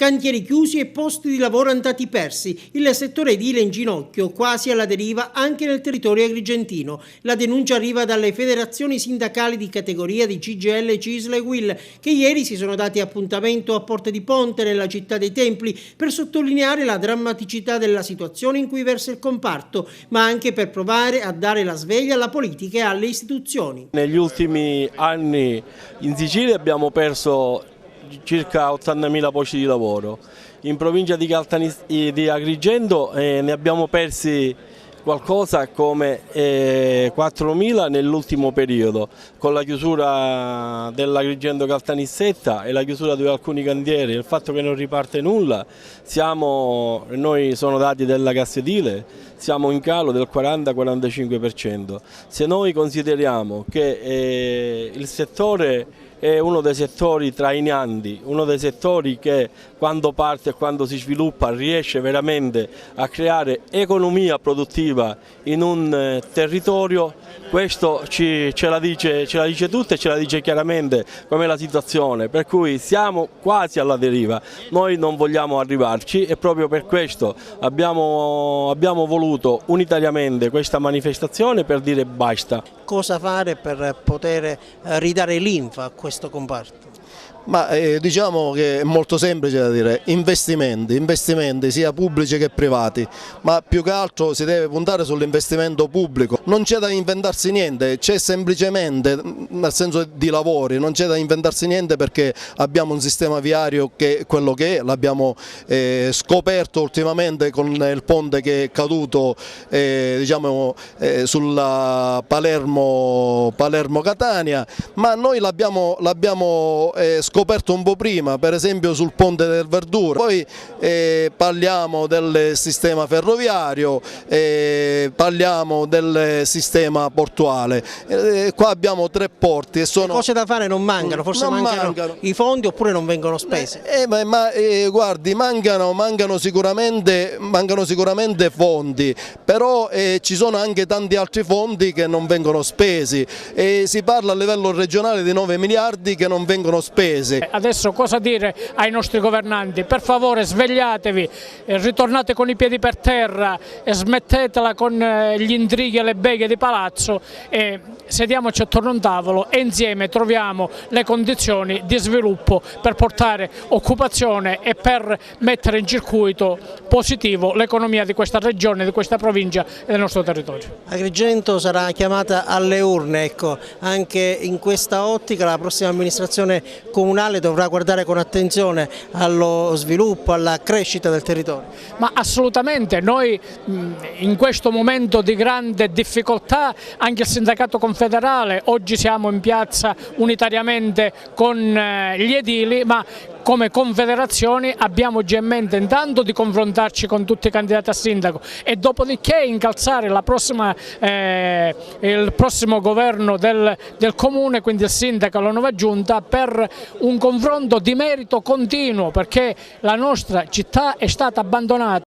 cantieri chiusi e posti di lavoro andati persi. Il settore edile in ginocchio, quasi alla deriva anche nel territorio agrigentino. La denuncia arriva dalle federazioni sindacali di categoria di CGIL, CISL e UIL, che ieri si sono dati appuntamento a Porte di Ponte, nella città dei Templi, per sottolineare la drammaticità della situazione in cui versa il comparto, ma anche per provare a dare la sveglia alla politica e alle istituzioni. Negli ultimi anni in Sicilia abbiamo perso circa 80.000 posti di lavoro, in provincia di Agrigento ne abbiamo persi qualcosa come 4.000 nell'ultimo periodo, con la chiusura dell'Agrigento Caltanissetta e la chiusura di alcuni cantieri, il fatto che non riparte nulla, noi sono dati della Cassa Edile, siamo in calo del 40-45%. Se noi consideriamo che il settore è uno dei settori trainanti, uno dei settori che quando parte e quando si sviluppa riesce veramente a creare economia produttiva in un territorio, questo ce la dice tutta e ce la dice chiaramente com'è la situazione, per cui siamo quasi alla deriva, noi non vogliamo arrivarci e proprio per questo abbiamo voluto unitariamente questa manifestazione per dire basta. Cosa fare per poter ridare linfa a questo comparto? Ma diciamo che è molto semplice da dire, investimenti sia pubblici che privati, ma più che altro si deve puntare sull'investimento pubblico. Non c'è da inventarsi niente, c'è semplicemente, nel senso di lavori, non c'è da inventarsi niente perché abbiamo un sistema viario che è quello che è, l'abbiamo scoperto ultimamente con il ponte che è caduto diciamo, sulla Palermo-Catania, ma noi l'abbiamo scoperto un po' prima, per esempio sul ponte del Verdura. Poi parliamo del sistema ferroviario, parliamo del sistema portuale. Qua abbiamo 3 porti e sono... Le cose da fare non mancano, forse non mancano i fondi oppure non vengono spesi. Guardi, mancano sicuramente fondi, però ci sono anche tanti altri fondi che non vengono spesi. Si parla a livello regionale di 9 miliardi che non vengono spesi. Adesso cosa dire ai nostri governanti? Per favore svegliatevi, ritornate con i piedi per terra, smettetela con gli intrighi e le beghe di palazzo e sediamoci attorno a un tavolo e insieme troviamo le condizioni di sviluppo per portare occupazione e per mettere in circuito positivo l'economia di questa regione, di questa provincia e del nostro territorio. Agrigento sarà chiamata alle urne, ecco, anche in questa ottica la prossima amministrazione comunale dovrà guardare con attenzione allo sviluppo, alla crescita del territorio. Ma assolutamente, noi in questo momento di grande difficoltà, anche il sindacato confederale, oggi siamo in piazza unitariamente con gli edili, ma come confederazioni abbiamo già in mente intanto di confrontarci con tutti i candidati a sindaco e dopodiché incalzare il prossimo governo del comune, quindi il sindaco e la nuova giunta, per un confronto di merito continuo, perché la nostra città è stata abbandonata